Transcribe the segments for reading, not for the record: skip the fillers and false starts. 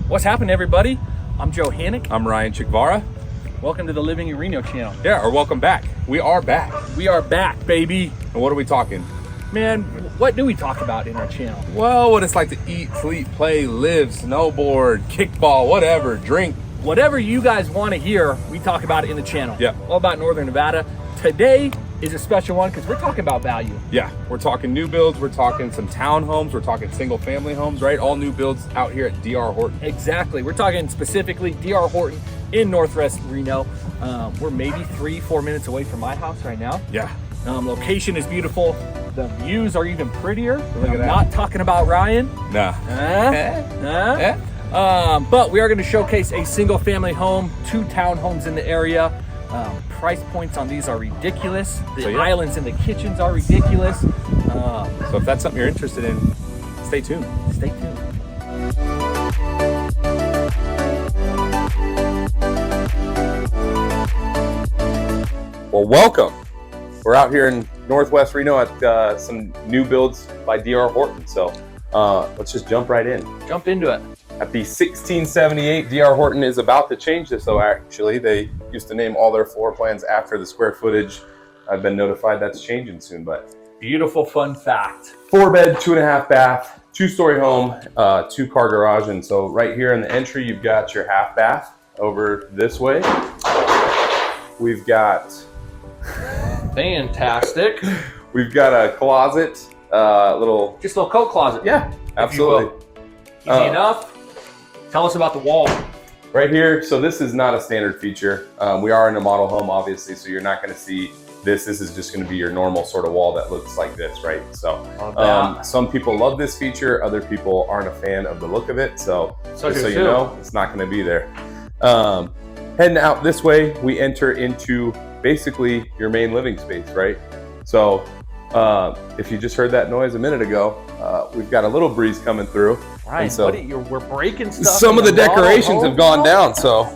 What's happening, everybody? I'm Joe Hannick. I'm Ryan Chikvara. Welcome to the Living in Reno channel. Yeah, or welcome back. We are back. We are back, baby. And what are we talking? Man, what do we talk about in our channel? Well, what it's like to eat, sleep, play, live, snowboard, kickball, whatever, drink. Whatever you guys want to hear, we talk about it in the channel. Yeah. All about Northern Nevada. Today is a special one because we're talking about value. Yeah, we're talking new builds, we're talking some townhomes, we're talking single family homes, right? All new builds out here at DR Horton. Exactly. We're talking specifically DR Horton in Northwest Reno. We're maybe 3-4 minutes away from my house right now. Yeah. Location is beautiful. The views are even prettier. Look at that. Not talking about Ryan. Nah. But we are going to showcase a single family home, 2 townhomes in the area. Price points on these are ridiculous. The islands in the kitchens are ridiculous. So if that's something you're interested in, stay tuned. Stay tuned. Well, welcome. We're out here in Northwest Reno at some new builds by DR Horton. So let's just jump right in. Jump into it. At the 1678, DR Horton is about to change this, though, actually. They used to name all their floor plans after the square footage. I've been notified that's changing soon, but. Beautiful fun fact. 4-bed, 2.5 bath, 2-story home, 2-car garage. And so right here in the entry, you've got your half bath over this way. We've got. Fantastic. We've got a closet, just a little coat closet. Yeah, absolutely. Easy enough. Tell us about the wall. Right here, so this is not a standard feature. We are in a model home, obviously, so you're not gonna see this. This is just gonna be your normal sort of wall that looks like this, right? So some people love this feature, other people aren't a fan of the look of it. So just so you know, it's not gonna be there. Heading out this way, we enter into basically your main living space, right? So if you just heard that noise a minute ago, we've got a little breeze coming through. Right, so we're breaking stuff. Some of the decorations have gone down, so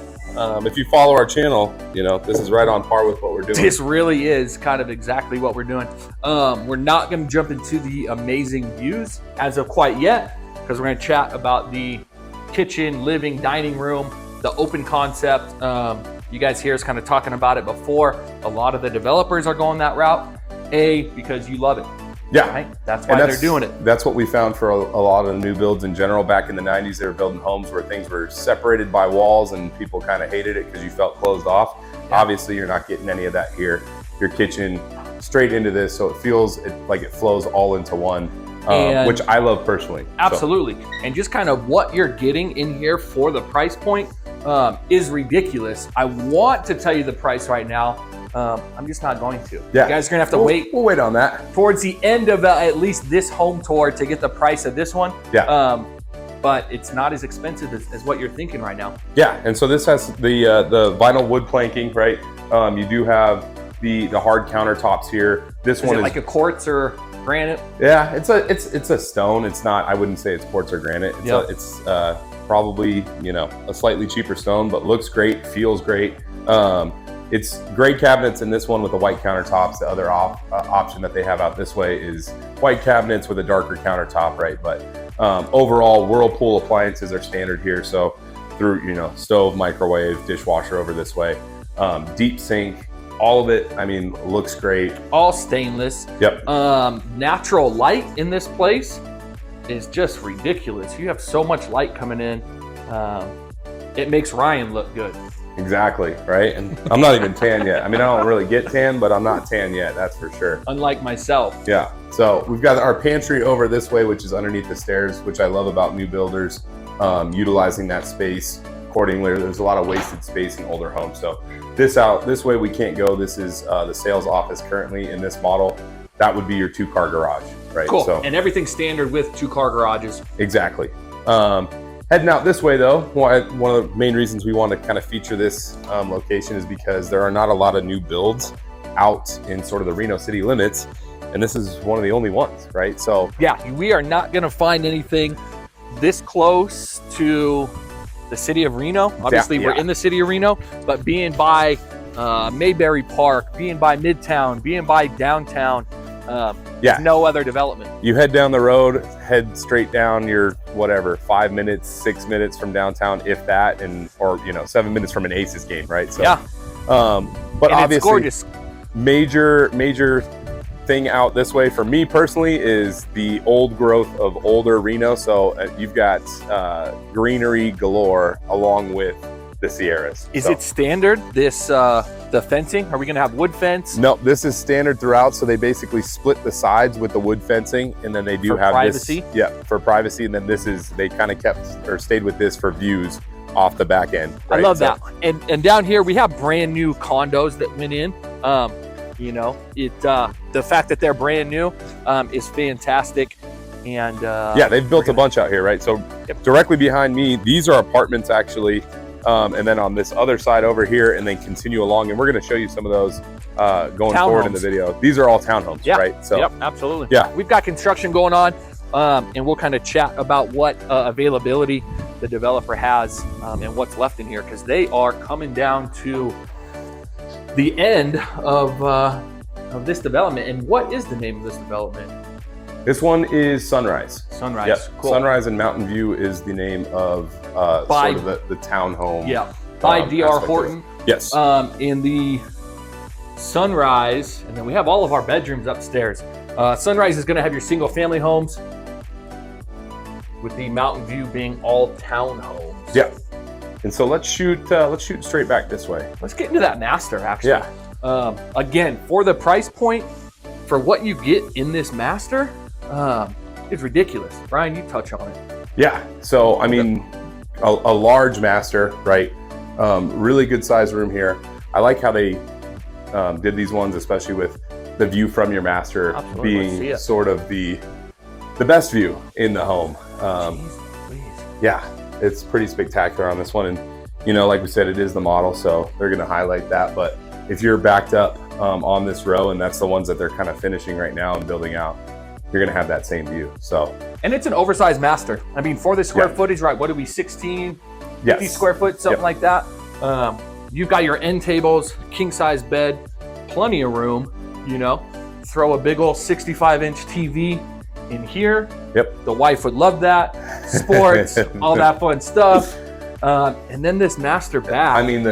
if you follow our channel, you know, this is right on par with what we're doing. This really is kind of exactly what we're doing. We're not going to jump into the amazing views as of quite yet, because we're going to chat about the kitchen, living, dining room, the open concept. You guys hear us kind of talking about it before. A lot of the developers are going that route, because you love it. Yeah, right? That's why they're doing it. That's what we found for a lot of the new builds in general. Back in the 90s, they were building homes where things were separated by walls and people kind of hated it because you felt closed off. Yeah. Obviously, you're not getting any of that here. Your kitchen straight into this, so it feels like it flows all into one, which I love personally. Absolutely. So. And just kind of what you're getting in here for the price point is ridiculous. I want to tell you the price right now. I'm just not going to. Yeah. You guys are gonna have to wait. We'll wait on that. Towards the end of at least this home tour to get the price of this one. Yeah. But it's not as expensive as what you're thinking right now. Yeah, and so this has the vinyl wood planking, right? You do have the hard countertops here. This one is like a quartz or granite. Yeah, it's a stone. It's not. I wouldn't say it's quartz or granite. It's probably, you know, a slightly cheaper stone, but looks great, feels great. It's gray cabinets in this one with the white countertops. The other option that they have out this way is white cabinets with a darker countertop, right? But overall, Whirlpool appliances are standard here. So through, you know, stove, microwave, dishwasher over this way, deep sink, all of it, I mean, looks great. All stainless. Yep. Natural light in this place is just ridiculous. You have so much light coming in. It makes Ryan look good. Exactly, right? And I'm not even tan yet. I mean, I don't really get tan, but I'm not tan yet, that's for sure. Unlike myself. Yeah, so we've got our pantry over this way, which is underneath the stairs, which I love about new builders, utilizing that space accordingly. There's a lot of wasted space in older homes. So this way we can't go. This is the sales office currently in this model. That would be your 2-car garage, right? Cool, so, and everything's standard with 2-car garages. Exactly. Heading out this way though, one of the main reasons we want to kind of feature this location is because there are not a lot of new builds out in sort of the Reno city limits, and this is one of the only ones, right? So yeah, we are not going to find anything this close to the city of Reno. Obviously, we're in the city of Reno, but being by Mayberry Park, being by Midtown, being by downtown, Yeah. No other development. You head down the road, head straight down, your whatever 5 minutes, 6 minutes from downtown, if that, or 7 minutes from an Aces game, right? So yeah. But and obviously, it's gorgeous. Major thing out this way for me personally is the old growth of older Reno. So you've got greenery galore along with the Sierras. Is it standard, this the fencing? Are we gonna have wood fence? No, this is standard throughout. So they basically split the sides with the wood fencing, and then they do have privacy? This. Yeah, for privacy. And then they kind of kept or stayed with this for views off the back end. Right? I love that. And down here we have brand new condos that went in. The fact that they're brand new is fantastic. And yeah, they've built a bunch out here, right? So directly behind me, these are apartments actually. And then on this other side over here, and then continue along, and we're going to show you some of those going forward in the video. These are all townhomes, right? So yep, absolutely. Yeah, we've got construction going on, and we'll kind of chat about what availability the developer has and what's left in here, because they are coming down to the end of this development. And what is the name of this development? This one is Sunrise. Sunrise. Yep. Cool. Sunrise and Mountain View is the name of sort of the townhome. Yeah. By D.R. Horton. Yes. In the Sunrise, and then we have all of our bedrooms upstairs. Sunrise is going to have your single family homes, with the Mountain View being all townhomes. Yeah. And so let's shoot straight back this way. Let's get into that master, actually. Yeah. Again, for the price point, for what you get in this master, it's ridiculous. Brian, you touch on it. Yeah. So I mean, a large master, right? Really good size room here. I like how they did these ones, especially with the view from your master being sort of the best view in the home. Yeah, it's pretty spectacular on this one. And like we said, it is the model, so they're going to highlight that. But if you're backed up on this row, and that's the ones that they're kind of finishing right now and building out, you're going to have that same view. So, and it's an oversized master. I mean, for the square footage, right? What are we, 16, 50 square foot, something like that? You've got your end tables, king size bed, plenty of room. Throw a big old 65-inch TV in here. Yep. The wife would love that. Sports, all that fun stuff. And then this master bath. I mean,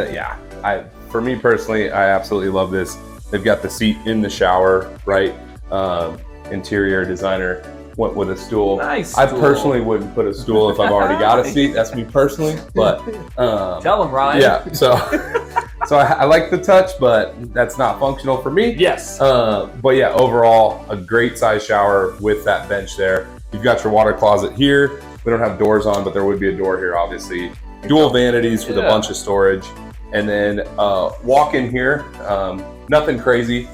for me personally, I absolutely love this. They've got the seat in the shower, right? Interior designer went with a stool. Nice. I personally wouldn't put a stool if I've already got a seat. That's me personally, but tell them, Ryan. Yeah. So I like the touch, but that's not functional for me. Yes. But yeah, overall, a great size shower with that bench there. You've got your water closet here. We don't have doors on, but there would be a door here, obviously. Dual vanities with a bunch of storage. And then walk in here, nothing crazy.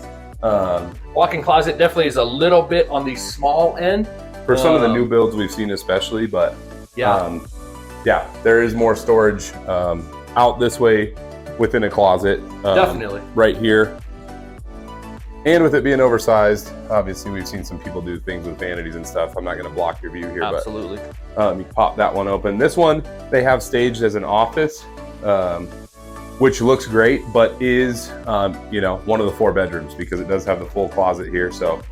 Walk-in closet definitely is a little bit on the small end. For some of the new builds we've seen especially, but there is more storage out this way within a closet. Definitely. Right here. And with it being oversized, obviously we've seen some people do things with vanities and stuff. I'm not going to block your view here, absolutely. But you pop that one open. This one they have staged as an office, which looks great, but is one of the 4 bedrooms, because it does have the full closet here. So,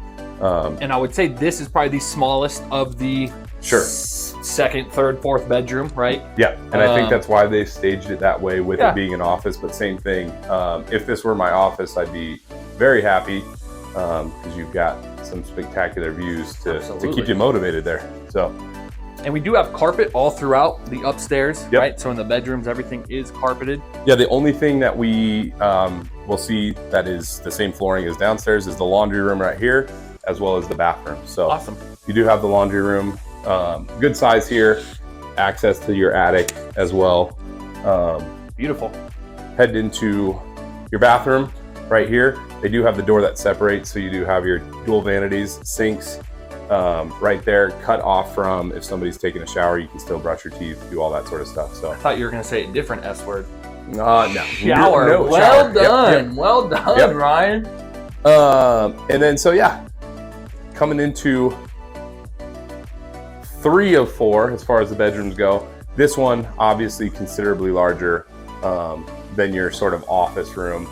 and I would say this is probably the smallest of the second, third, fourth bedroom, right? Yeah, and I think that's why they staged it that way with it being an office. But same thing, if this were my office, I'd be very happy because you've got some spectacular views to keep you motivated there. So, and we do have carpet all throughout the upstairs, right? So in the bedrooms, everything is carpeted. Yeah, the only thing that we will see that is the same flooring as downstairs is the laundry room right here, as well as the bathroom. So awesome. You do have the laundry room, good size here, access to your attic as well. Beautiful. Head into your bathroom right here. They do have the door that separates, so you do have your dual vanities, sinks right there, cut off from if somebody's taking a shower, you can still brush your teeth, do all that sort of stuff. So I thought you were going to say a different S word. No. Shower. No, well shower. done. Yep. Well done, Ryan. And then, coming into 3 of 4 as far as the bedrooms go. This one obviously considerably larger than your sort of office room.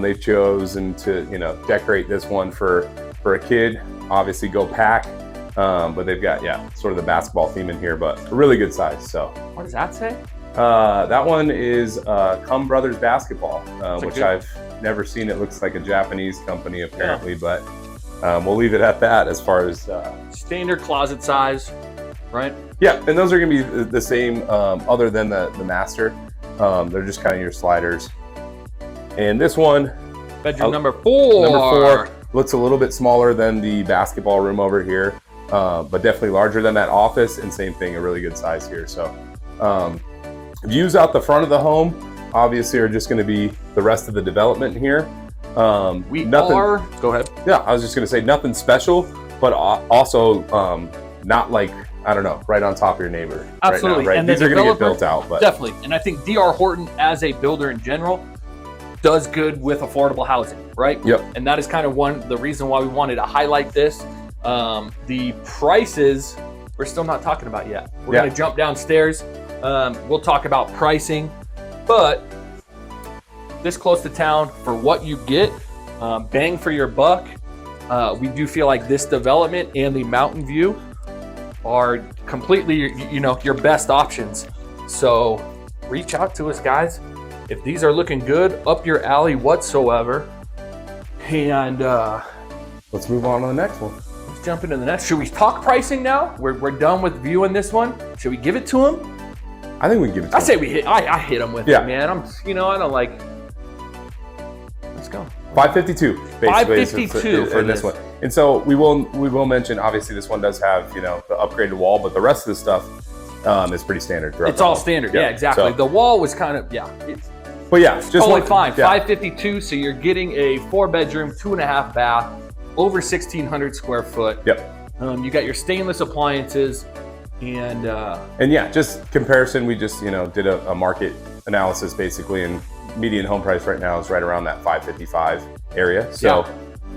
They've chosen to decorate this one for for a kid, obviously go pack. But they've got, sort of the basketball theme in here, but a really good size. So what does that say? That one is Come Brothers Basketball, which I've never seen. It looks like a Japanese company apparently, but we'll leave it at that as far as standard closet size, right? Yeah, and those are gonna be the same other than the Master. They're just kind of your sliders. And this one, bedroom number 4. Looks a little bit smaller than the basketball room over here, but definitely larger than that office, and same thing, a really good size here. So views out the front of the home obviously are just going to be the rest of the development here. Go ahead. Yeah, I was just going to say nothing special, but also not like, I don't know, right on top of your neighbor. Absolutely. Right now, right? And these are going to get built out. But definitely. And I think D.R. Horton as a builder in general does good with affordable housing, right? Yep. And that is kind of the reason why we wanted to highlight this. The prices we're still not talking about yet. We're going to jump downstairs. We'll talk about pricing, but this close to town for what you get, bang for your buck. We do feel like this development and the mountain view are completely, your best options. So reach out to us, guys. If these are looking good, up your alley whatsoever. And let's move on to the next one. Let's jump into the next. Should we talk pricing now? We're done with viewing this one. Should we give it to him? I think we can give it to him. I say we hit. I hit him with it, man. I don't like. Let's go. 552. 552 for this one. And so we will mention, obviously this one does have the upgraded wall, but the rest of the stuff is pretty standard. It's all standard. Yeah, exactly. So, the wall was kind of just totally fine. 552. So you're getting a 4-bedroom, 2.5 bath, over 1,600 square foot. Yep. You got your stainless appliances, and just comparison. We just did a market analysis basically, and median home price right now is right around that 555 area. So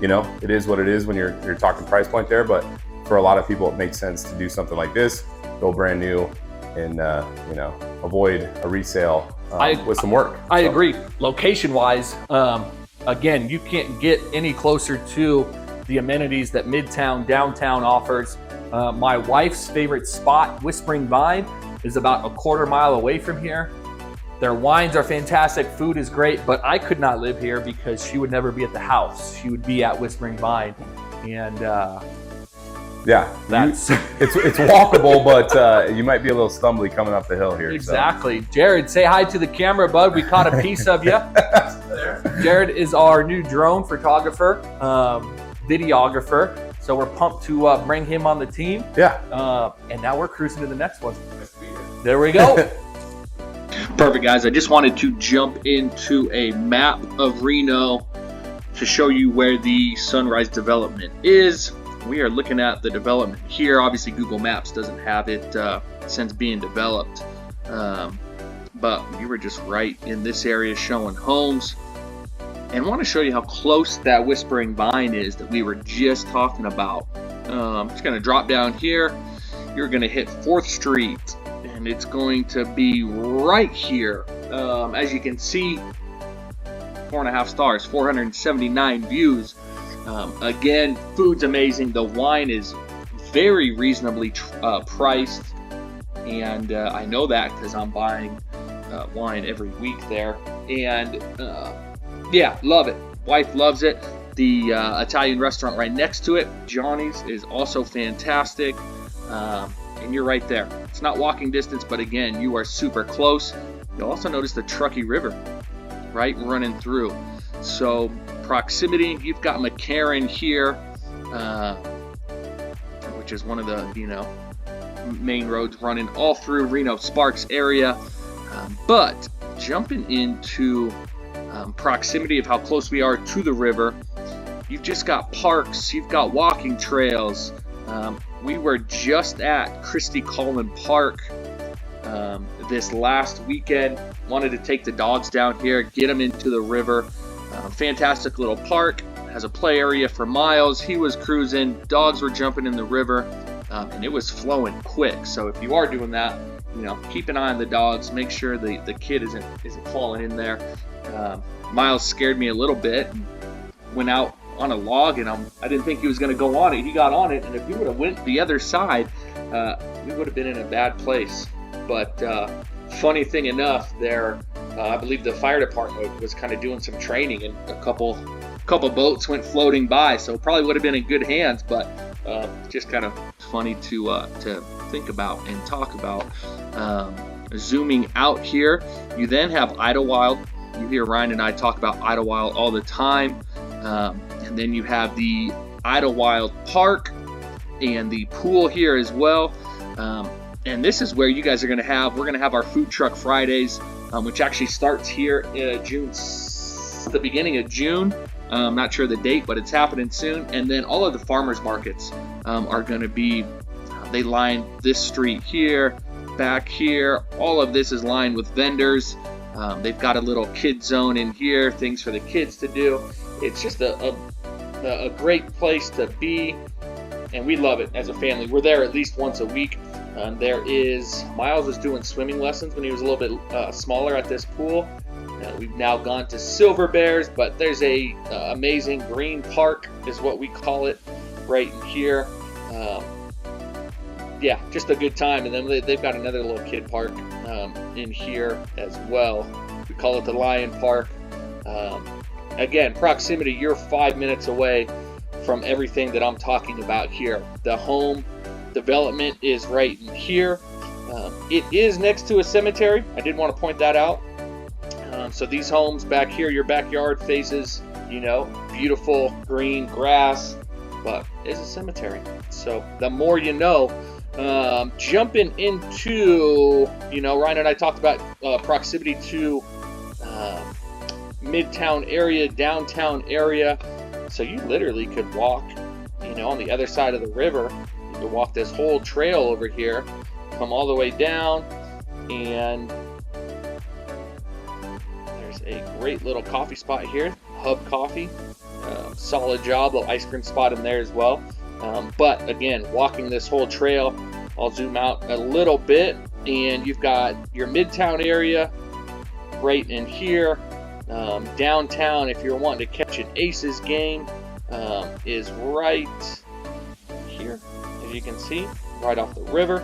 it is what it is when you're talking price point there. But for a lot of people, it makes sense to do something like this, go brand new, and avoid a resale with some work. I agree. Location wise, again, you can't get any closer to the amenities that Midtown, downtown offers. My wife's favorite spot, Whispering Vine, is about a quarter mile away from here. Their wines are fantastic, food is great, but I could not live here because she would never be at the house. She would be at Whispering Vine, and it's walkable, but you might be a little stumbly coming up the hill here. Exactly. So. Jared, say hi to the camera, bud. We caught a piece of you. Jared is our new drone photographer, videographer. So we're pumped to bring him on the team. Yeah. And now we're cruising to the next one. There we go. Perfect, guys. I just wanted to jump into a map of Reno to show you where the Sunrise development is. We are looking at the development here. Obviously, Google Maps doesn't have it since being developed. But we were just right in this area showing homes. And I want to show you how close that Whispering Vine is that we were just talking about. Just going to drop down here. You're going to hit 4th Street. And it's going to be right here. As you can see, 4.5 stars, 479 views. Again, food's amazing. The wine is very reasonably priced. And I know that because I'm buying wine every week there. And love it. Wife loves it. The Italian restaurant right next to it, Johnny's, is also fantastic. And you're right there. It's not walking distance, but again, you are super close. You'll also notice the Truckee River, right, running through. So proximity, you've got McCarran here, which is one of the main roads running all through Reno Sparks area. But jumping into proximity of how close we are to the river, you've just got parks, you've got walking trails. We were just at Christie Cullen Park this last weekend. Wanted to take the dogs down here, get them into the river. Fantastic little park, has a play area for Miles. He was cruising, dogs were jumping in the river, and it was flowing quick. So if you are doing that, keep an eye on the dogs. Make sure the kid isn't falling in there. Miles scared me a little bit and went out on a log, and I didn't think he was going to go on it. He got on it, and if he would have went the other side, we would have been in a bad place. But funny thing enough, there, I believe the fire department was kind of doing some training, and a couple boats went floating by, so probably would have been in good hands. But just kind of funny to think about and talk about. Zooming out here, you then have Idlewild. You hear Ryan and I talk about Idlewild all the time. And then you have the Idlewild Park and the pool here as well. And this is where you guys are we're going to have our Food Truck Fridays, which actually starts here in the beginning of June. I'm not sure the date, but it's happening soon. And then all of the farmers markets are going to be, they line this street here, back here. All of this is lined with vendors. They've got a little kid zone in here, things for the kids to do. It's just a great place to be, and we love it as a family. We're there at least once a week. Miles was doing swimming lessons when he was a little bit smaller at this pool. We've now gone to Silver Bears, but there's a amazing green park is what we call it right in here. Yeah, just a good time. And then they've got another little kid park in here as well. We call it the Lion Park. Again, proximity, you're 5 minutes away from everything that I'm talking about here. The home development is right in here. It is next to a cemetery. I did want to point that out. So these homes back here, your backyard faces, beautiful green grass, but it's a cemetery. So the more you know. Jumping into, Ryan and I talked about proximity to Midtown area, downtown area. So you literally could walk, on the other side of the river. You could walk this whole trail over here, come all the way down, and there's a great little coffee spot here, Hub Coffee. Solid job, little ice cream spot in there as well. But again, walking this whole trail, I'll zoom out a little bit, and you've got your Midtown area right in here. Downtown, if you're wanting to catch an Aces game, is right here, as you can see, right off the river.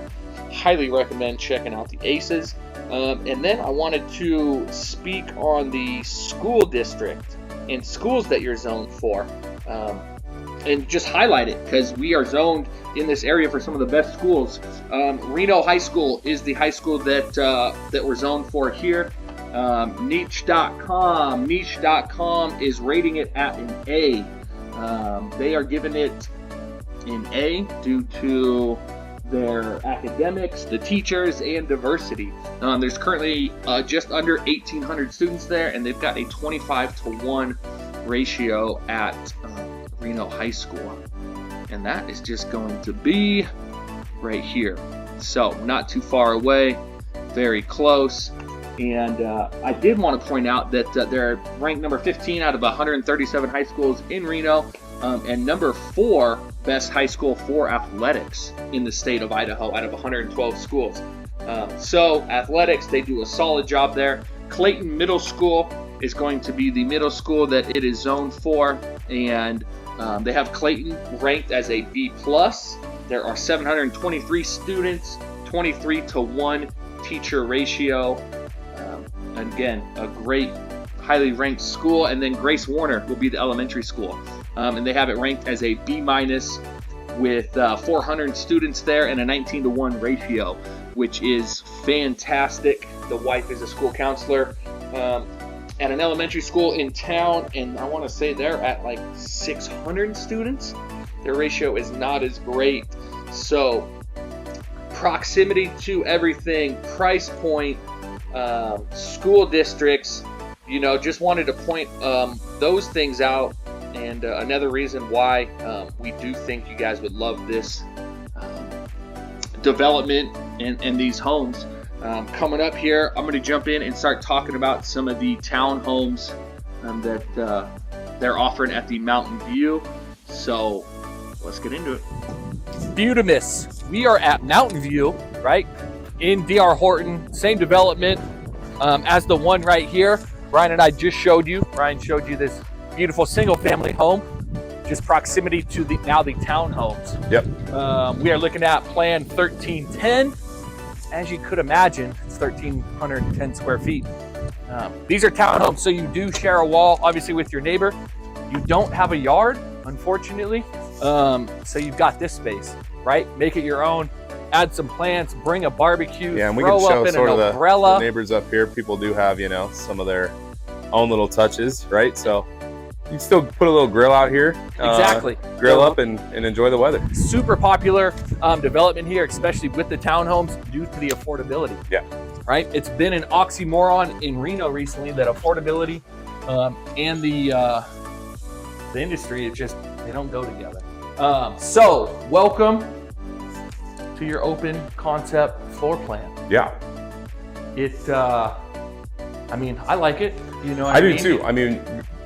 Highly recommend checking out the Aces. And then I wanted to speak on the school district and schools that you're zoned for. And just highlight it, because we are zoned in this area for some of the best schools. Reno High School is the high school that we're zoned for here. Niche.com is rating it at an A. They are giving it an A due to their academics, the teachers, and diversity. There's currently just under 1,800 students there, and they've got a 25-to-1 ratio at Reno High School, and that is just going to be right here. So not too far away, very close. And I did want to point out that they're ranked number 15 out of 137 high schools in Reno, and number 4 best high school for athletics in the state of Idaho out of 112 schools. So athletics, they do a solid job there. Clayton Middle School is going to be the middle school that it is zoned for, and they have Clayton ranked as a B+. There are 723 students, 23-to-1 teacher ratio. Again, a great, highly ranked school. And then Grace Warner will be the elementary school. And they have it ranked as a B- with 400 students there and a 19-to-1 ratio, which is fantastic. The wife is a school counselor at an elementary school in town, and I want to say they're at like 600 students. Their ratio is not as great. So proximity to everything, price point, school districts, just wanted to point those things out. And another reason why we do think you guys would love this development and these homes. Coming up here, I'm going to jump in and start talking about some of the townhomes that they're offering at the Mountain View. So let's get into it. Beautimus. We are at Mountain View, right? In D.R. Horton, same development as the one right here. Ryan and I just showed you. Ryan showed you this beautiful single family home. is proximity to the townhomes. Yep. We are looking at plan 1310. As you could imagine, it's 1,310 square feet. These are townhomes, so you do share a wall, obviously, with your neighbor. You don't have a yard, unfortunately, so you've got this space, right? Make it your own. Add some plants, bring a barbecue, Yeah, and we can throw show up in sort an of the umbrella. neighbors up here. People do have, you know, some of their own little touches, right? So you can still put a little grill out here. Exactly. Grill up and enjoy the weather. Super popular development here, especially with the townhomes, due to the affordability. Yeah. Right? It's been an oxymoron in Reno recently that affordability and the industry, it just, they don't go together. So welcome to your open concept floor plan. Yeah. I mean, I like it. You know what I mean? do too. I mean,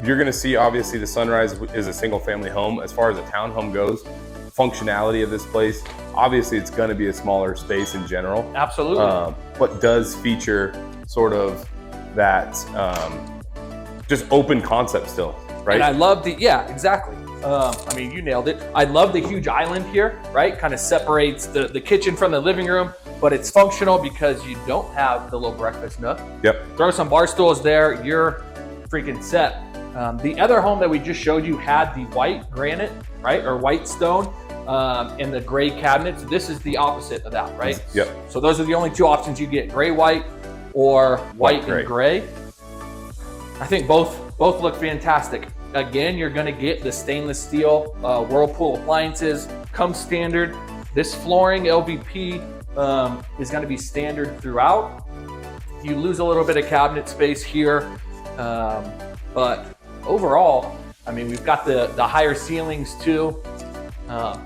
you're going to see, obviously, the Sunrise is a single family home. As far as a townhome goes, functionality of this place, obviously it's going to be a smaller space in general. Absolutely. But does feature sort of that just open concept still, right? And I love yeah, exactly. I mean, you nailed it. I love the huge island here, right? Kind of separates the kitchen from the living room, but it's functional because you don't have the little breakfast nook. Yep. Throw some bar stools there, you're freaking set. The other home that we just showed you had the white granite, right? Or white stone, and the gray cabinets. This is the opposite of that, right? Yep. So those are the only two options you get, gray, white, or white and gray. I think both look fantastic. Again, you're gonna get the stainless steel Whirlpool appliances, come standard. This flooring, LVP, is gonna be standard throughout. You lose a little bit of cabinet space here, but overall, I mean, we've got the higher ceilings too.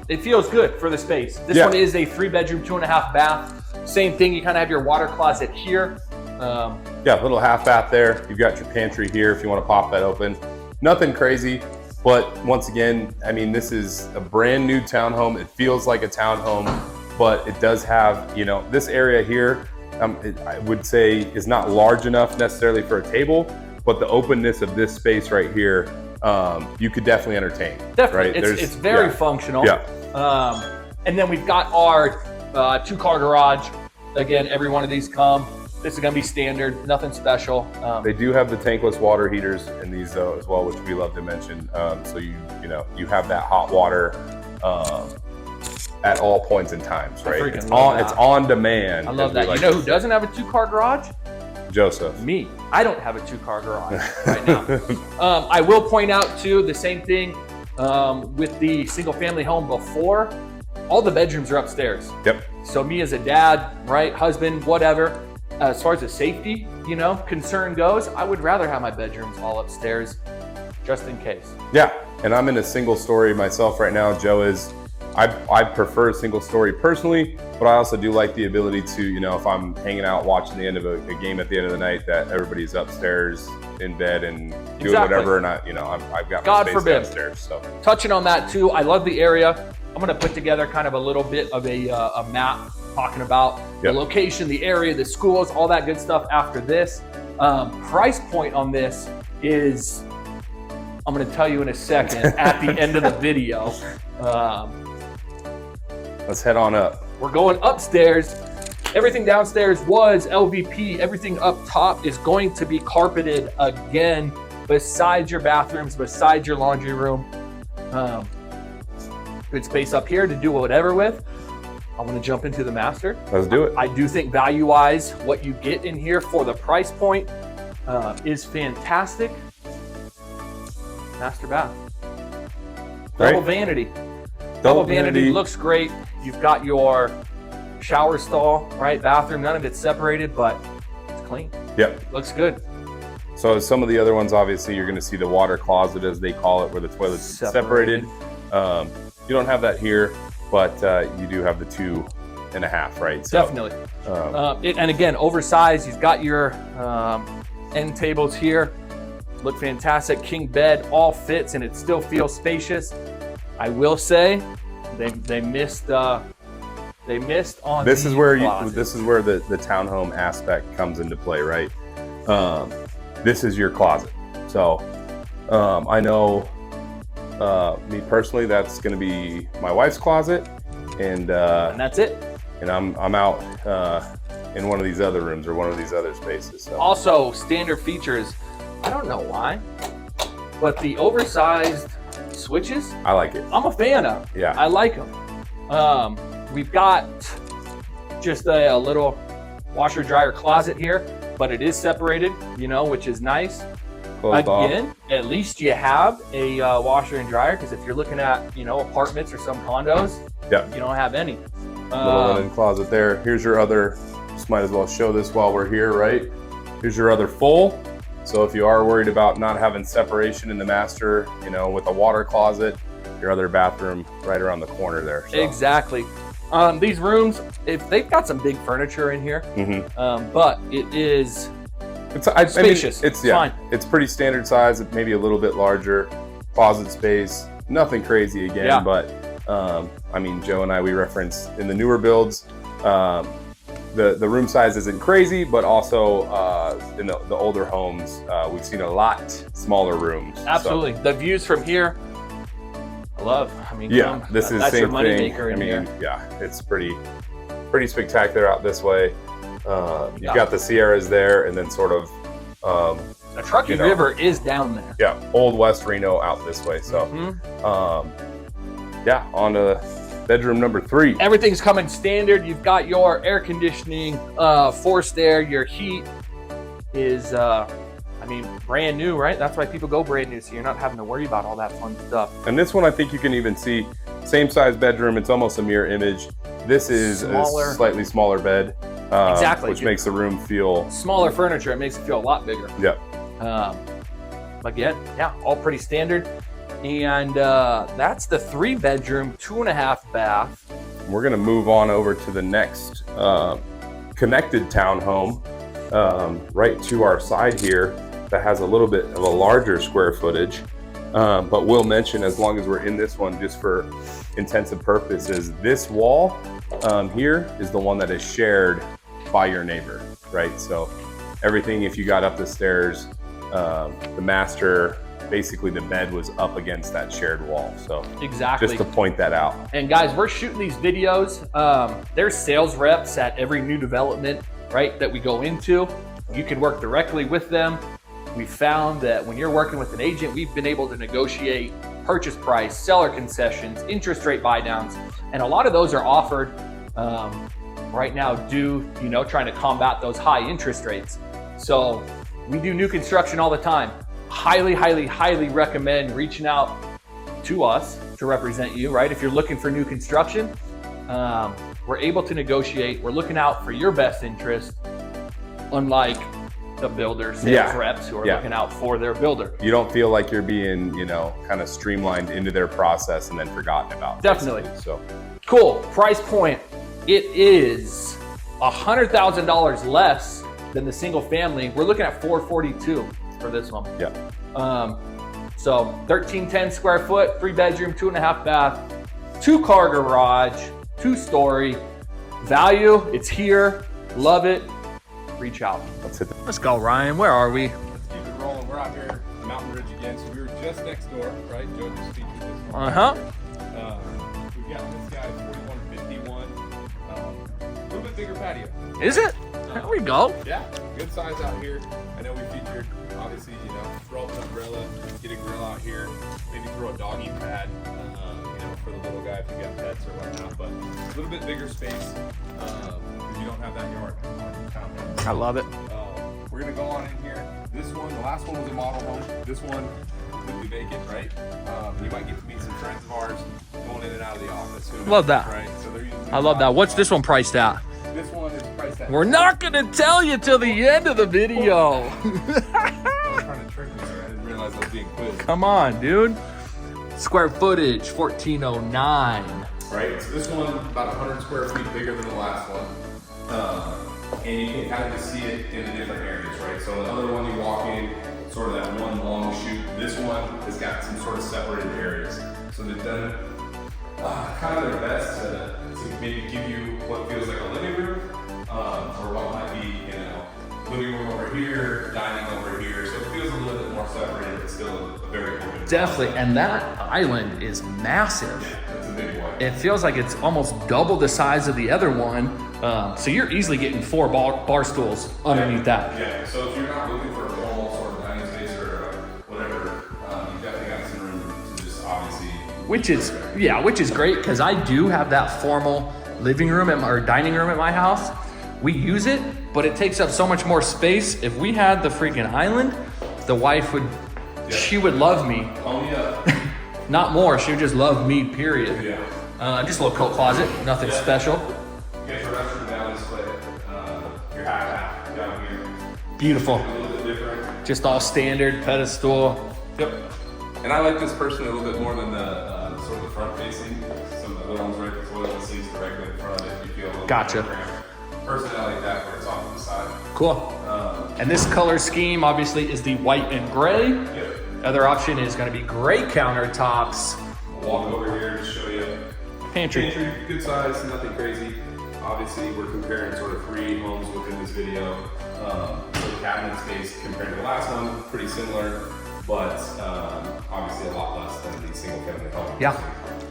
It feels good for the space. This one is a 3-bedroom, 2.5 bath. Same thing, you kind of have your water closet here. Yeah, little half bath there. You've got your pantry here if you want to pop that open. Nothing crazy, but once again, I mean, this is a brand new townhome. It feels like a townhome, but it does have, you know, this area here, I would say is not large enough necessarily for a table, but the openness of this space right here, you could definitely entertain. Definitely, right? It's very functional. Yeah. And then we've got our 2-car garage. Again, every one of these come. This is gonna be standard, nothing special. They do have the tankless water heaters in these though as well, which we love to mention. So you have that hot water at all points in times, right? It's on demand. I love that. You know who doesn't have a 2-car garage? Joseph. Me. I don't have a 2-car garage right now. I will point out too, the same thing with the single family home before, all the bedrooms are upstairs. Yep. So me as a dad, right, husband, whatever, as far as the safety, concern goes, I would rather have my bedrooms all upstairs just in case. Yeah, and I'm in a single story myself right now. Joe is, I prefer a single story personally, but I also do like the ability to, if I'm hanging out watching the end of a game at the end of the night, that everybody's upstairs in bed and doing whatever, and I've got my space downstairs. So touching on that too, I love the area. I'm gonna put together kind of a little bit of a map talking about the location, the area, the schools, all that good stuff after this. Price point on this is, I'm gonna tell you in a second at the end of the video. Let's head on up. We're going upstairs. Everything downstairs was LVP. Everything up top is going to be carpeted again, besides your bathrooms, besides your laundry room. Good space up here to do whatever with. I want to jump into the master. Let's do it. I do think value-wise, what you get in here for the price point is fantastic. Master bath. Double vanity. Double vanity looks great. You've got your shower stall, right? Bathroom, none of it's separated, but it's clean. Yep. Looks good. So some of the other ones, obviously, you're going to see the water closet, as they call it, where the toilet's separated. You don't have that here, but you do have the 2.5, right? So, definitely. And again, oversized. You've got your end tables here. Look fantastic. King bed, all fits, and it still feels spacious. I will say, they missed on this is where the townhome aspect comes into play, right? This is your closet. So I know Me personally, that's going to be my wife's closet, and that's it. And I'm out in one of these other rooms or one of these other spaces. So. Also, standard features. I don't know why, but the oversized switches, I like it. I'm a fan of. Yeah, I like them. We've got just a little washer dryer closet here, but it is separated, you know, which is nice. Closed Again, off. at least you have a washer and dryer, because if you're looking at, you know, apartments or some condos, yeah, you don't have any. Little linen closet there. Here's your other, just might as well show this while we're here, right? Here's your other full. So if you are worried about not having separation in the master, you know, with a water closet, your other bathroom right around the corner there. So. Exactly. These rooms, if they've got some big furniture in here, but it is spacious. It's fine. It's pretty standard size, maybe a little bit larger. Closet space, nothing crazy again, but I mean, Joe and I, we referenced in the newer builds, the room size isn't crazy, but also in the older homes, we've seen a lot smaller rooms. Absolutely. So. The views from here, I love. I mean, yeah, this is that's same your money thing. maker I mean, here. yeah, it's pretty spectacular out this way. You've got the Sierras there, and then sort of the Truckee River is down there. Yeah, Old West Reno out this way. So, yeah, on to bedroom number 3. Everything's coming standard. You've got your air conditioning, forced air. Your heat is, I mean, brand new, right? That's why people go brand new, so you're not having to worry about all that fun stuff. And this one, I think you can even see, same size bedroom. It's almost a mirror image. This is a slightly smaller bed, exactly, which makes the room feel smaller furniture. It makes it feel a lot bigger. Yeah. Again, yeah, all pretty standard. And that's the 3-bedroom, 2.5 bath. We're gonna move on over to the next connected townhome right to our side here that has a little bit of a larger square footage. But we'll mention, as long as we're in this one, just for intensive purposes, this wall here is the one that is shared by your neighbor, right? So everything, if you got up the stairs, the master, basically the bed was up against that shared wall. So exactly, just to point that out. And guys, we're shooting these videos. There's sales reps at every new development, right, that we go into. You can work directly with them. We found that when you're working with an agent, we've been able to negotiate purchase price, seller concessions, interest rate buy downs, and a lot of those are offered right now due, you know, trying to combat those high interest rates. So we do new construction all the time. Highly, highly, highly recommend reaching out to us to represent you, right? If you're looking for new construction, we're able to negotiate. We're looking out for your best interest, unlike the builder sales reps who are looking out for their builder. You don't feel like you're being, you know, kind of streamlined into their process and then forgotten about. Definitely. Basically. So cool. Price point. It is $100,000 less than the single family. We're looking at $442 for this one. Yeah. So 1310 square foot, 3-bedroom, 2.5 bath, 2-car garage, 2-story. Value, it's here. Love it. Reach out. Let's go, Ryan. Where are we? Let's keep it rolling. We're out here, Mountain Ridge again. So we were just next door, right? Joe just featured this one. We've got this guy, 4151. A little bit bigger patio. Is it? There we go. Yeah, good size out here. I know we featured, obviously, you know, throw up an umbrella, get a grill out here, maybe throw a doggy pad, you know, for the little guy if you got pets or whatnot. But a little bit bigger space because you don't have that yard on townhouse. I love it. We're gonna go on in here. This one, the last one was a model home. This one completely vacant, right? You might get to meet some friends of ours going in and out of the office. Love that. Right? So they're using I love that. What's this one priced at? This one is priced at. We're not going to tell you till the end of the video. I was trying to trick me there. I didn't realize I was being quizzed. Come on, dude. Square footage, 1409. Right, so this one about 100 square feet bigger than the last one. And you can kind of just see it in the different areas, right? So the other one you walk in, sort of that one long chute. This one has got some sort of separated areas. So they've done kind of their best to maybe give you what feels like a living room, or what might be, you know, living room over here, dining over here, so it feels a little bit more separated, but still a very open. Definitely, and that island is massive. Yeah, it's a big one. It feels like it's almost double the size of the other one. So you're easily getting 4 bar stools underneath that. Yeah, so if you're not looking for a normal sort of dining space or whatever, you've definitely got some room to just obviously. Which is great, because I do have that formal living room or dining room at my house. We use it, but it takes up so much more space. If we had the freaking island, the wife would, she would love me. Pony up. Not more, she would just love me, period. Yeah. Just a little coat closet, nothing special. Okay, so restroom down this way. Your half down here. Beautiful. A little bit different. Just all standard, pedestal. Yep. And I like this personally a little bit more than the sort of the front facing. Some of the other ones right the toilet seats directly in front if you feel a little Gotcha. bit more cramped. Personally, I like that where it's off to the side. Cool. And this color scheme obviously is the white and gray. Yep. Other option is going to be gray countertops. We'll walk over here to show you. Pantry. Good size, nothing crazy. Obviously, we're comparing sort of 3 homes within this video. So the cabinet space compared to the last one, pretty similar, but obviously a lot less than the single family home. Yeah.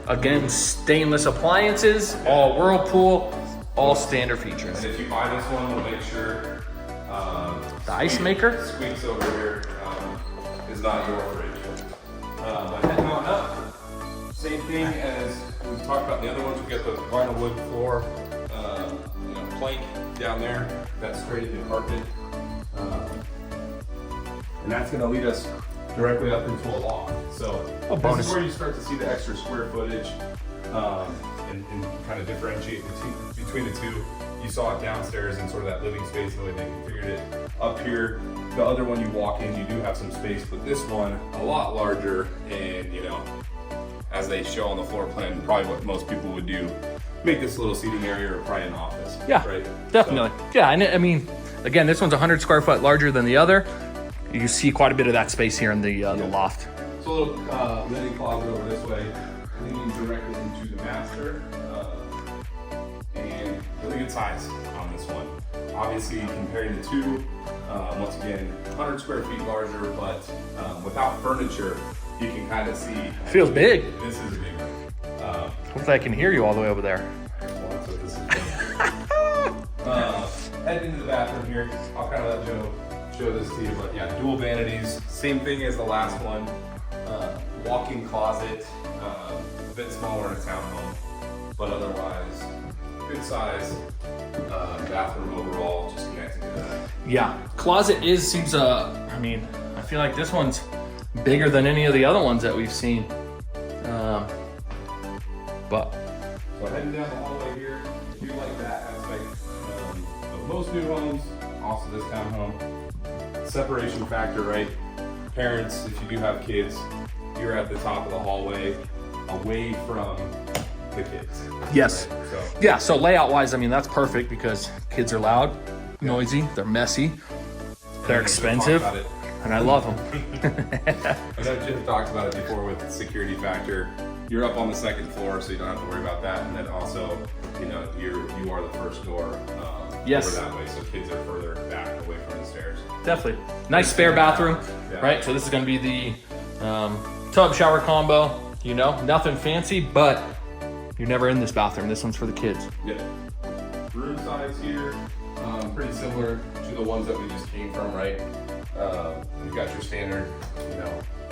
Again, stainless appliances, all Whirlpool, all standard features. And if you buy this one, we'll make sure The ice maker? Squeaks over here is not your fridge. But heading on up, same thing as we talked about the other ones. We got the vinyl wood floor, plank down there. That's straight into carpet. And that's gonna lead us directly up into a loft. So this is where you start to see the extra square footage and kind of differentiate between the two. You saw it downstairs in sort of that living space, the way they configured it. Up here, the other one you walk in, you do have some space, but this one a lot larger, and as they show on the floor plan, probably what most people would do, make this little seating area or probably an office. Yeah, right? definitely. So, yeah, and I mean, again, this one's 100 square foot larger than the other. You see quite a bit of that space here in the loft. So a little linen closet over this way, leading directly into the master, and really good size on this one. Obviously, comparing the two, once again, 100 square feet larger, but without furniture, you can kind of see. Feels big. This is a big one. Hopefully I can hear you all the way over there. Well, that's what this is. Heading into the bathroom here, I'll kind of let Joe show this to you, but yeah, dual vanities, same thing as the last one. Walk-in closet, a bit smaller in a townhome, but otherwise good size. Bathroom overall, just connected to that. Yeah, closet seems I mean, I feel like this one's bigger than any of the other ones that we've seen. But so heading down the hallway here, I do like that aspect of most new homes, also this townhome. Separation factor, right? Parents, if you do have kids, you're at the top of the hallway, away from the kids. yes. Right? So Yeah, so layout wise, I mean, that's perfect because kids are loud, noisy, they're messy, they're expensive, and I love them. I know Jim talked about it before with the security factor. You're up on the second floor, so you don't have to worry about that. And then also, you are the first door Yes. over that way, so kids are further back away from the stairs. Definitely. Nice spare bathroom, Yeah. right? So this is going to be the tub shower combo, nothing fancy, but you're never in this bathroom. This one's for the kids. Yeah. Room size here, pretty similar to the ones that we just came from, right? You've got your standard,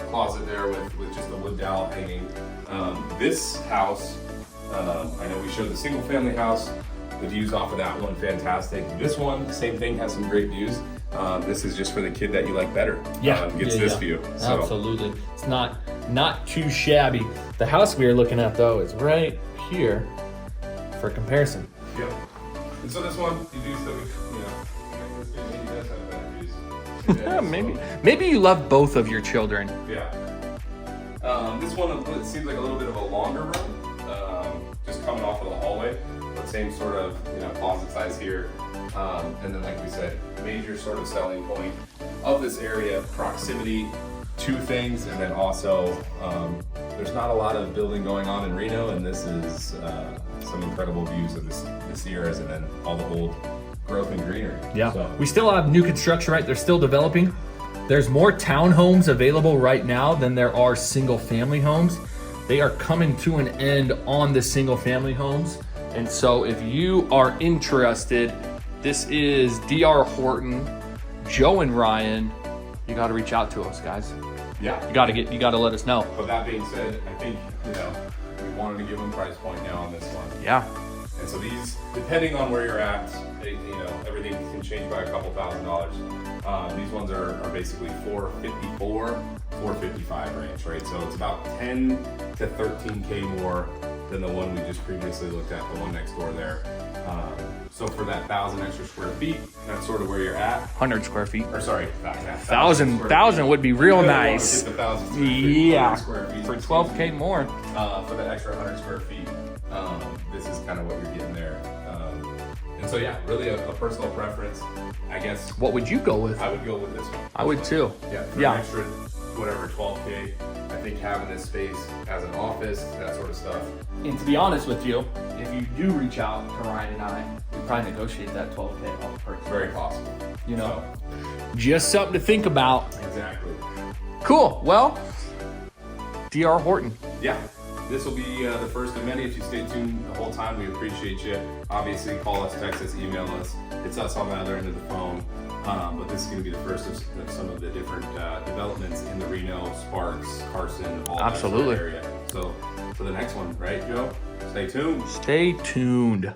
closet there with just the wood dowel hanging. This house, I know we showed the single family house, the views off of that one, fantastic. This one, same thing, has some great views. This is just for the kid that you like better. Gets this view. So. Absolutely. It's not too shabby. The house we are looking at though is right here for comparison. Yep. And so this one, you do still, this maybe does have better views. Maybe you love both of your children. Yeah. This one, it seems like a little bit of a longer room, just coming off of the hallway, but same sort of, closet size here. And then, like we said, major sort of selling point of this area, proximity to things, and then also, there's not a lot of building going on in Reno, and this is some incredible views of the Sierras and then all the old growth and greenery. Yeah. So. We still have new construction, right? They're still developing. There's more townhomes available right now than there are single family homes. They are coming to an end on the single family homes. And so if you are interested, this is DR Horton, Joe and Ryan. You got to reach out to us, guys. Yeah. You got to let us know. But that being said, I think, we wanted to give them price point now on this one. Yeah. And so these, depending on where you're at, everything can change by a couple $1,000s. These ones are basically 454, 455 range, right? So it's about 10 to 13K more than the one we just previously looked at, the one next door there. So for that 1,000 extra square feet, that's sort of where you're at. 100 square feet. Or sorry, 1,000 would be real nice. Yeah. Square feet For 12K more. For that extra 100 square feet, this is kind of what you're getting there. And so yeah, really a personal preference, I guess. What would you go with? I would go with this one. I would too. Yeah. For Yeah. an extra, whatever, 12K, I think having this space as an office, that sort of stuff. And to be honest with you, if you do reach out to Ryan and I, we probably negotiate that 12K off the purchase. Very possible. Just something to think about. Exactly. Cool. Well, DR Horton. Yeah. This will be the first of many. If you stay tuned the whole time, we appreciate you. Obviously, call us, text us, email us. It's us on the other end of the phone. But this is going to be the first of some of the different developments in the Reno, Sparks, Carson, all that sort of area. So for the next one, right, Joe? Stay tuned. Stay tuned.